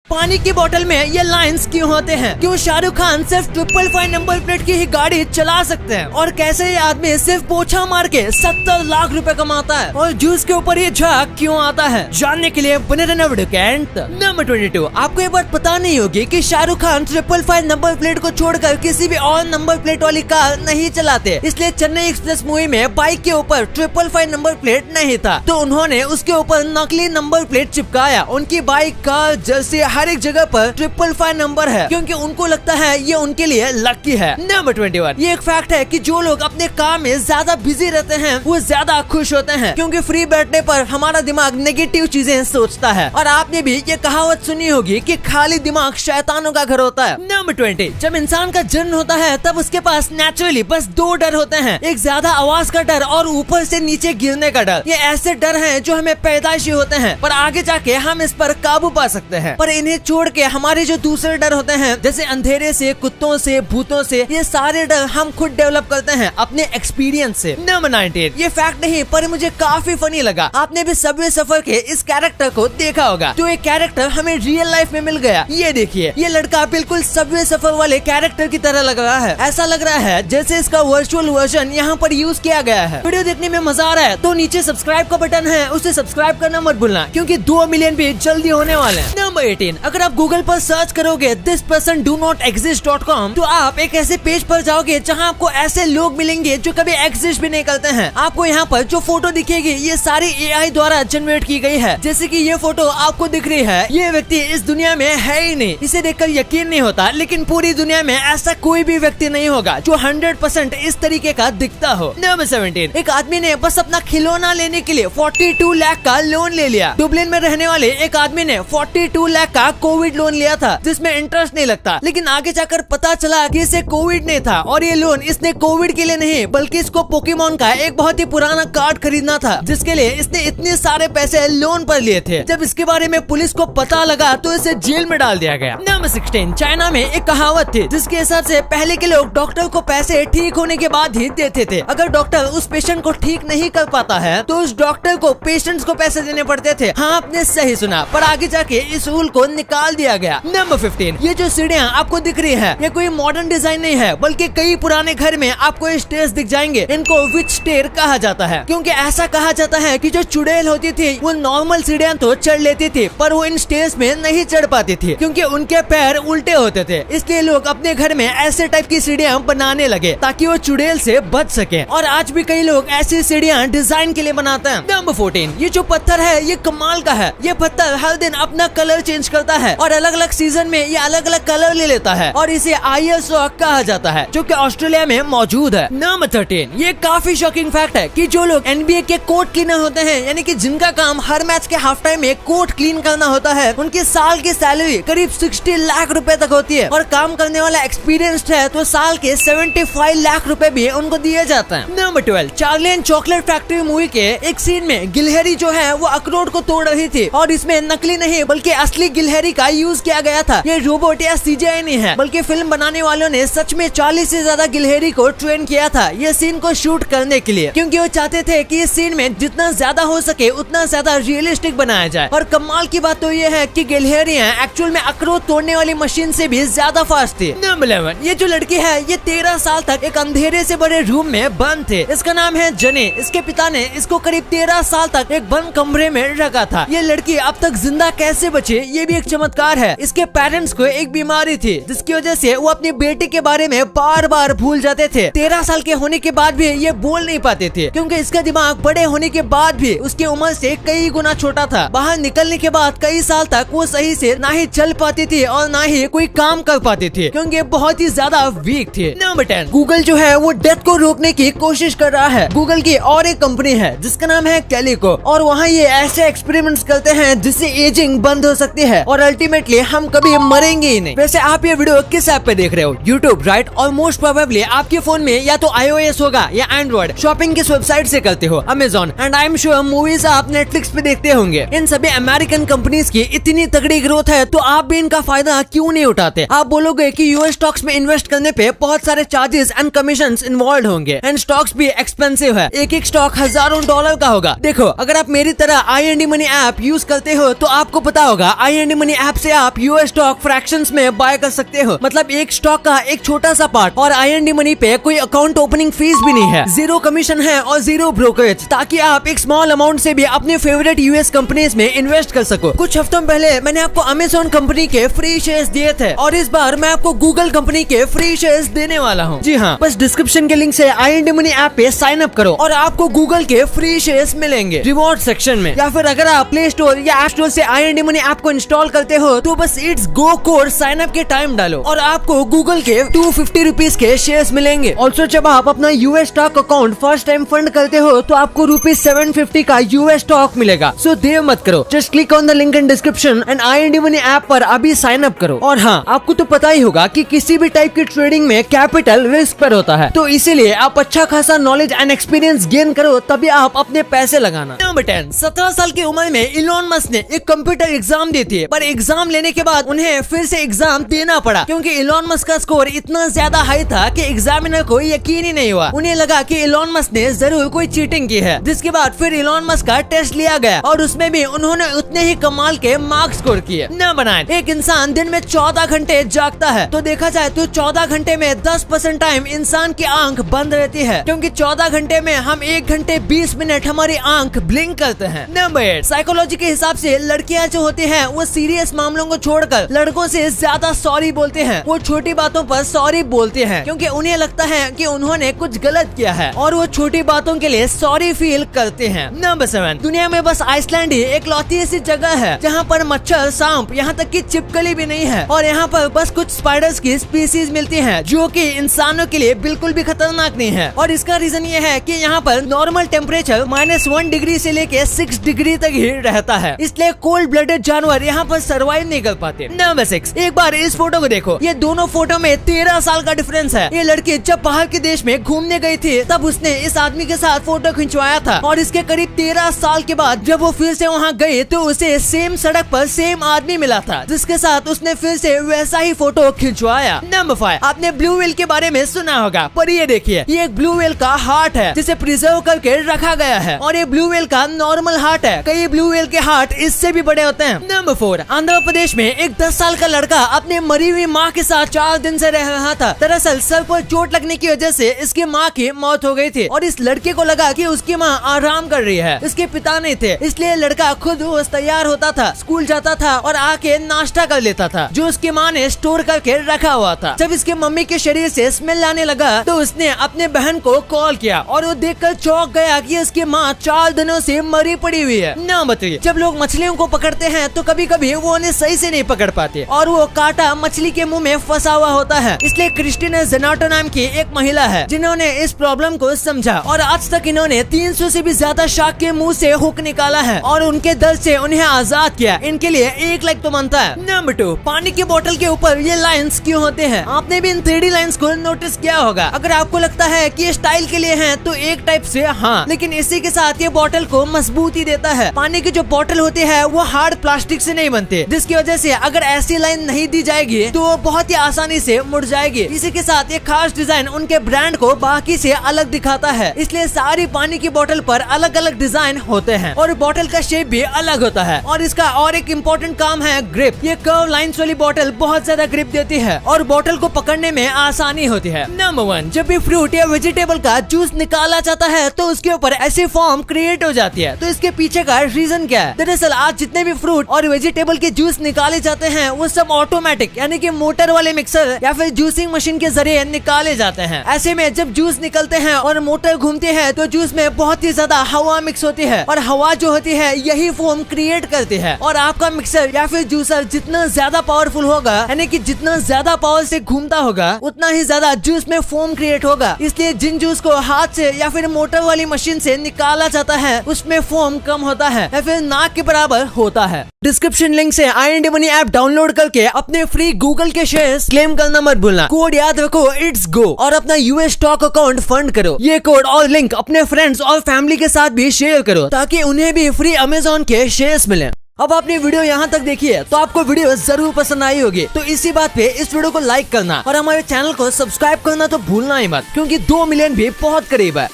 पानी की बोतल में ये लाइंस क्यों होते हैं? क्यों शाहरुख खान सिर्फ 555 नंबर प्लेट की ही गाड़ी चला सकते हैं? और कैसे ये आदमी सिर्फ पोछा मार के 70 लाख रुपए कमाता है? और जूस के ऊपर ये झाग क्यों आता है? जानने के लिए बने रहना वीडियो के अंत तक। नंबर 22, आपको ये बात पता नहीं होगी कि शाहरुख खान 555 नंबर प्लेट को छोड़कर किसी भी और नंबर प्लेट वाली कार नहीं चलाते, इसलिए चेन्नई एक्सप्रेस मूवी में बाइक के ऊपर 555 नंबर प्लेट नहीं था, तो उन्होंने उसके ऊपर नकली नंबर प्लेट चिपकाया। उनकी बाइक, कार, जर्सी हर एक जगह पर 555 नंबर है, क्योंकि उनको लगता है ये उनके लिए लकी है। नंबर 21, ये एक फैक्ट है कि जो लोग अपने काम में ज्यादा बिजी रहते हैं वो ज्यादा खुश होते हैं, क्योंकि फ्री बैठने पर हमारा दिमाग नेगेटिव चीजें सोचता है। और आपने भी ये कहावत सुनी होगी कि खाली दिमाग शैतानों का घर होता है। नंबर 20, जब इंसान का जन्म होता है तब उसके पास नेचुरली बस 2 डर होते हैं, एक ज्यादा आवाज का डर और ऊपर से नीचे गिरने का डर। ये ऐसे डर हैं जो हमें पैदाइशी होते हैं, पर आगे जाके हम इस पर काबू पा सकते हैं। पर इन्हें छोड़ के हमारे जो दूसरे डर होते हैं, जैसे अंधेरे से, कुत्तों से, भूतों से, ये सारे डर हम खुद डेवलप करते हैं अपने एक्सपीरियंस से। नंबर 19, ये फैक्ट नहीं पर मुझे काफी फनी लगा। आपने भी सबवे सफर के इस कैरेक्टर को देखा होगा, तो ये कैरेक्टर हमें रियल लाइफ में मिल गया। ये देखिए, ये लड़का बिल्कुल सबवे सफर वाले कैरेक्टर की तरह लग रहा है। ऐसा लग रहा है जैसे इसका वर्चुअल वर्जन यहाँ पर यूज किया गया है। वीडियो देखने में मजा आ रहा है तो नीचे सब्सक्राइब का बटन है, उसे सब्सक्राइब करना मत भूलना, क्योंकि 2 मिलियन भी जल्दी होने वाले हैं। नंबर 18, अगर आप गूगल पर सर्च करोगे this person do not exist.com, तो आप एक ऐसे पेज पर जाओगे जहां आपको ऐसे लोग मिलेंगे जो कभी एग्जिस्ट भी नहीं करते हैं। आपको यहाँ पर जो फोटो दिखेगी ये सारी AI द्वारा जनरेट की गई है। जैसे कि ये फोटो आपको दिख रही है, ये व्यक्ति इस दुनिया में है ही नहीं, इसे देखकर यकीन नहीं होता, लेकिन पूरी दुनिया में ऐसा कोई भी व्यक्ति नहीं होगा जो 100% इस तरीके का दिखता हो। नंबर 17, एक आदमी ने बस अपना खिलौना लेने के लिए 42 लाख का लोन ले लिया। डुबलिन में रहने वाले एक आदमी ने 42 लाख का कोविड लोन लिया था, जिसमें इंटरेस्ट नहीं लगता, लेकिन आगे जाकर पता चला कि इसे कोविड नहीं था, और ये लोन इसने कोविड के लिए नहीं बल्कि इसको पोकेमोन का एक बहुत ही पुराना कार्ड खरीदना था, जिसके लिए इसने इतने सारे पैसे लोन पर लिए थे। जब इसके बारे में पुलिस को पता लगा तो इसे जेल में डाल दिया गया। नंबर 16, चाइना में एक कहावत थी जिसके हिसाब से पहले के लोग डॉक्टर को पैसे ठीक होने के बाद ही देते थे। अगर डॉक्टर उस पेशेंट को ठीक नहीं कर पाता है तो उस डॉक्टर को पेशेंट्स को पैसे देने पड़ते थे। हाँ, आपने सही सुना, पर आगे जाके इस रूल को निकाल दिया गया। नंबर 15, ये जो सीढ़ियाँ आपको दिख रही है ये कोई मॉडर्न डिजाइन नहीं है, बल्कि कई पुराने घर में आपको स्टेयर्स दिख जाएंगे। इनको विच स्टेयर कहा जाता है, क्योंकि ऐसा कहा जाता है कि जो चुड़ैल होती थी वो नॉर्मल सीढ़ियाँ तो चढ़ लेती थी, पर वो इन स्टेयर्स में नहीं चढ़ पाती थी, क्योंकि उनके पैर उल्टे होते थे। इसलिए लोग अपने घर में ऐसे टाइप की सीढ़ियाँ बनाने लगे ताकि वो चुड़ैल से बच सके। और आज भी कई लोग ऐसी सीढ़ियाँ डिजाइन के लिए बनाते हैं। नंबर 14, ये जो पत्थर है ये कमाल का है। ये पत्थर हर दिन अपना कलर चेंज करता है और अलग अलग सीजन में ये अलग अलग कलर ले लेता है, और इसे आईएस रॉक कहा जाता है, जो कि ऑस्ट्रेलिया में मौजूद है। नंबर 13, ये काफी शॉकिंग फैक्ट है कि जो लोग NBA के कोर्ट क्लीनर होते हैं, यानी कि जिनका काम हर मैच के हाफ टाइम में कोर्ट क्लीन करना होता है, उनकी साल की सैलरी करीब 60 लाख रुपए तक होती है, और काम करने वाला एक्सपीरियंस्ड है तो साल के 75 लाख रुपए भी उनको दिए जाते हैं। Number 12, Charlie and chocolate factory movie के एक सीन में गिलहरी जो है वो अखरोट को तोड़ रही थी, और इसमें नकली नहीं बल्कि असली गिलहरी का यूज किया गया था। ये रोबोट या CGI नहीं है, बल्कि फिल्म बनाने वालों ने सच में 40 से ज्यादा गिलहरी को ट्रेन किया था ये सीन को शूट करने के लिए, क्योंकि वो चाहते थे कि इस सीन में जितना ज्यादा हो सके उतना ज्यादा रियलिस्टिक बनाया जाए। और कमाल की बात तो ये है कि गिलहरियां एक्चुअल में अखरोट तोड़ने वाली मशीन से भी ज्यादा फास्ट थी। नंबर 11, ये जो लड़की है ये 13 साल तक एक अंधेरे से बड़े रूम में बंद थे। इसका नाम है जने। इसके पिता ने इसको करीब 13 साल तक एक बंद कमरे में रखा था। ये लड़की अब तक जिंदा कैसे बची ये भी एक चमत्कार है। इसके पेरेंट्स को एक बीमारी थी जिसकी वजह से वो अपनी बेटी के बारे में बार बार भूल जाते थे। 13 साल के होने के बाद भी ये बोल नहीं पाते थे, क्योंकि इसका दिमाग बड़े होने के बाद भी उसकी उम्र से कई गुना छोटा था। बाहर निकलने के बाद कई साल तक वो सही से ना ही चल पाती थी और ना ही कोई काम कर पाती थी, क्योंकि बहुत ही ज्यादा वीक थी। नंबर 10, गूगल जो है वो डेथ को रोकने की कोशिश कर रहा है। गूगल की और एक कंपनी है जिसका नाम है कैलिको, और वहाँ ये ऐसे एक्सपेरिमेंट्स करते हैं जिससे एजिंग बंद हो सकती है और अल्टीमेटली हम कभी मरेंगे ही नहीं। वैसे आप ये वीडियो किस ऐप पे देख रहे हो? YouTube, right? और मोस्ट प्रोबेबली आपके फोन में या तो iOS होगा या एंड्रॉइड। शॉपिंग किस वेबसाइट से करते हो? Amazon. And I am sure movies आप नेटफ्लिक्स पे देखते होंगे। इन सभी अमेरिकन कंपनीज की इतनी तगड़ी ग्रोथ है तो आप भी इनका फायदा क्यों नहीं उठाते? आप बोलोगे कि यूएस स्टॉक्स में इन्वेस्ट करने पे बहुत सारे चार्जेस एंड कमीशन इन्वॉल्व होंगे, एंड स्टॉक्स भी एक्सपेंसिव है। एक एक स्टॉक $1000 का होगा। देखो, अगर आप मेरी तरह IND मनी ऐप यूज करते हो तो आपको पता होगा IND मनी ऐप से आप यूएस स्टॉक फ्रैक्शंस में बाय कर सकते हो, मतलब एक स्टॉक का एक छोटा सा पार्ट। और IND मनी पे कोई अकाउंट ओपनिंग फीस भी नहीं है, 0 कमीशन है और 0 ब्रोकरेज, ताकि आप एक स्मॉल अमाउंट से भी अपने फेवरेट यूएस कंपनीज में इन्वेस्ट कर सको। कुछ हफ्तों पहले मैंने आपको अमेज़न कंपनी के फ्री शेयर्स दिए थे और इस बार मैं आपको गूगल कंपनी के फ्री शेयर्स देने वाला हूँ। जी हाँ, बस डिस्क्रिप्शन के लिंक से IND मनी ऐप पे साइन अप करो और आपको गूगल के फ्री शेयर्स मिलेंगे रिवॉर्ड सेक्शन में। या फिर अगर आप प्ले स्टोर या ऐप स्टोर से IND मनी ऐप को इंस्टॉल करते हो तो बस it's go code sign up के टाइम डालो और आपको गूगल के 250 रुपीज के शेयर्स मिलेंगे। ऑल्सो जब आप अपना US stock account first time fund करते हो तो आपको ₹750 का यूएस स्टॉक मिलेगा। सो देर मत करो, just click on the link in description and IND money app पर अभी साइन अप करो। और हाँ, आपको तो पता ही होगा कि किसी भी टाइप की ट्रेडिंग में कैपिटल रिस्क पर होता है, तो इसीलिए आप अच्छा खासा नॉलेज एंड एक्सपीरियंस गेन करो तभी आप अपने पैसे लगाना। नंबर 10, 17 साल की उम्र में इलॉन मस्क ने एक कंप्यूटर एग्जाम दी थी, पर एग्जाम लेने के बाद उन्हें फिर से एग्जाम देना पड़ा क्योंकि इलॉन मस्क का स्कोर इतना ज्यादा हाई था कि एग्जामिनर को यकीन ही नहीं हुआ। उन्हें लगा कि इलॉन मस्क ने जरूर कोई चीटिंग की है, जिसके बाद फिर इलॉन मस्क का टेस्ट लिया गया और उसमें भी उन्होंने उतने ही कमाल के मार्क्स स्कोर किए। नंबर 9, एक इंसान दिन में 14 घंटे जागता है, तो देखा जाए तो 14 घंटे में 10% टाइम इंसान की आंख बंद रहती है, क्योंकि 14 घंटे में हम 1 घंटे 20 मिनट हमारी आंख ब्लिंक करते हैं। नंबर 8, साइकोलॉजी के हिसाब से लड़कियां जो होती हैं वो सीरियस मामलों को छोड़कर लड़कों से ज्यादा सॉरी बोलते हैं। वो छोटी बातों पर सॉरी बोलते हैं क्योंकि उन्हें लगता है कि उन्होंने कुछ गलत किया है और वो छोटी बातों के लिए सॉरी फील करते हैं। नंबर 7, दुनिया में बस आइसलैंड ही एक लौती ऐसी जगह है जहाँ पर मच्छर, सांप, यहाँ तक कि छिपकली भी नहीं है और यहाँ पर बस कुछ स्पाइडर्स की स्पीसीज मिलती हैं जो कि इंसानों के लिए बिल्कुल भी खतरनाक नहीं है। और इसका रीजन ये है कि यहाँ पर नॉर्मल टेम्परेचर -1 डिग्री से लेके 6 डिग्री तक ही रहता है, इसलिए कोल्ड ब्लडेड जानवर यहाँ पर सर्वाइव नहीं कर पाते। नंबर 6, एक बार इस फोटो को देखो, ये दोनों फोटो में 13 साल का डिफरेंस है। ये लड़की जब बाहर के देश में घूमने गई थी तब उसने इस आदमी के साथ फोटो खिंचवाया था और इसके करीब 13 साल के बाद जब वो फिर से वहाँ गई तो उसे सेम सड़क पर सेम आदमी मिला था जिसके साथ उसने फिर से वैसा ही फोटो खिंचवाया। नंबर 5, आपने ब्लू व्हेल के बारे में सुना होगा, पर ये देखिए, ये एक ब्लू व्हेल का हार्ट है जिसे प्रिजर्व करके रखा गया है और ये ब्लू व्हेल का नॉर्मल हार्ट है। कई ब्लू व्हेल के हार्ट इससे भी बड़े होते हैं। नंबर 4, आंध्र प्रदेश में एक 10 साल का लड़का अपने मरी हुई माँ के साथ 4 दिन से रह रहा था। दरअसल सर पर चोट लगने की वजह से इसकी माँ की मौत हो गई थी और इस लड़के को लगा कि उसकी माँ आराम कर रही है, इसके पिता नहीं थे, इसलिए लड़का खुद रोज तैयार होता था, स्कूल जाता था और आके नाश्ता कर लेता था जो उसकी माँ ने स्टोर करके रखा हुआ था। जब इसके मम्मी के शरीर से स्मेल आने लगा तो उसने अपने बहन को कॉल किया और वो देखकर चौंक गया कि उसकी माँ 4 दिनों से मरी पड़ी हुई है। नंबर 3, जब लोग मछलियों को पकड़ते हैं तो कभी कभी वो उन्हें सही से नहीं पकड़ पाते और वो कांटा मछली के मुंह में फंसा हुआ होता है। इसलिए क्रिस्टीना जेनाटो नाम की एक महिला है जिन्होंने इस प्रॉब्लम को समझा और आज तक इन्होंने 300 से भी ज्यादा शार्क के मुंह से हुक निकाला है और उनके दर्द से उन्हें आजाद किया। इनके लिए 1 लाख तो बनता है। नंबर 2, पानी की बोतल के ऊपर ये लाइंस क्यों होते हैं? आपने भी इन 3D लाइंस को नोटिस किया होगा। अगर आपको लगता है कि ये स्टाइल के लिए हैं तो एक टाइप से हाँ, लेकिन इसी के साथ ये बोतल को मजबूती देता है। पानी की जो बोतल होती है वो हार्ड प्लास्टिक से नहीं बनते, जिसकी वजह से अगर ऐसी लाइन नहीं दी जाएगी तो वो बहुत ही आसानी से मुड़ जाएगी। इसी के साथ ये खास डिजाइन उनके ब्रांड को बाकी से अलग दिखाता है, इसलिए सारी पानी की बोतल पर अलग अलग डिजाइन होते हैं और बोतल का शेप भी अलग होता है। और इसका और एक इम्पोर्टेंट काम है ग्रिप। ये कर्व लाइंस वाली बोतल बहुत ज्यादा ग्रिप देती है और बोतल को पकड़ने में आसानी होती है। नंबर 1, जब भी फ्रूट या वेजिटेबल का जूस निकाला जाता है तो उसके ऊपर ऐसी फॉर्म क्रिएट हो जाती है, तो इसके पीछे का रीजन क्या है? दरअसल आज जितने भी फ्रूट और वेजिटेबल के जूस निकाले जाते हैं वो सब ऑटोमेटिक यानी कि मोटर वाले मिक्सर या फिर जूसिंग मशीन के जरिए निकाले जाते हैं। ऐसे में जब जूस निकलते हैं और मोटर घूमती है तो जूस में बहुत ही ज्यादा हवा मिक्स होती है और हवा जो होती है यही फोम क्रिएट करती है। और आपका मिक्सर या फिर जूसर जितना ज्यादा पावरफुल होगा यानी कि जितना ज्यादा पावर से घूमता होगा उतना ही ज्यादा जूस में फोम क्रिएट होगा। इसलिए जिन जूस को हाथ से या फिर मोटर वाली मशीन से निकाला जाता है उसमें फोम कम होता है या फिर नाक के बराबर होता है। डिस्क्रिप्शन लिंक से IND मनी ऐप डाउनलोड करके अपने फ्री गूगल के शेयर्स क्लेम करना मत भूलना। कोड याद रखो, इट्स गो, और अपना यूएस स्टॉक अकाउंट फंड करो। ये कोड और लिंक अपने फ्रेंड्स और फैमिली के साथ भी शेयर करो ताकि उन्हें भी फ्री अमेज़न के शेयर्स मिले। अब आपने वीडियो यहाँ तक देखी है तो आपको वीडियो जरूर पसंद आई होगी, तो इसी बात पे इस वीडियो को लाइक करना और हमारे चैनल को सब्सक्राइब करना तो भूलना ही मत, क्योंकि 2 मिलियन भी बहुत करीब है।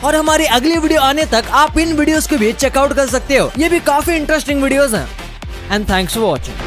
और हमारी अगली वीडियो आने तक आप इन वीडियोस को भी चेकआउट कर सकते हो, ये भी काफी इंटरेस्टिंग वीडियोस हैं। And thanks for watching.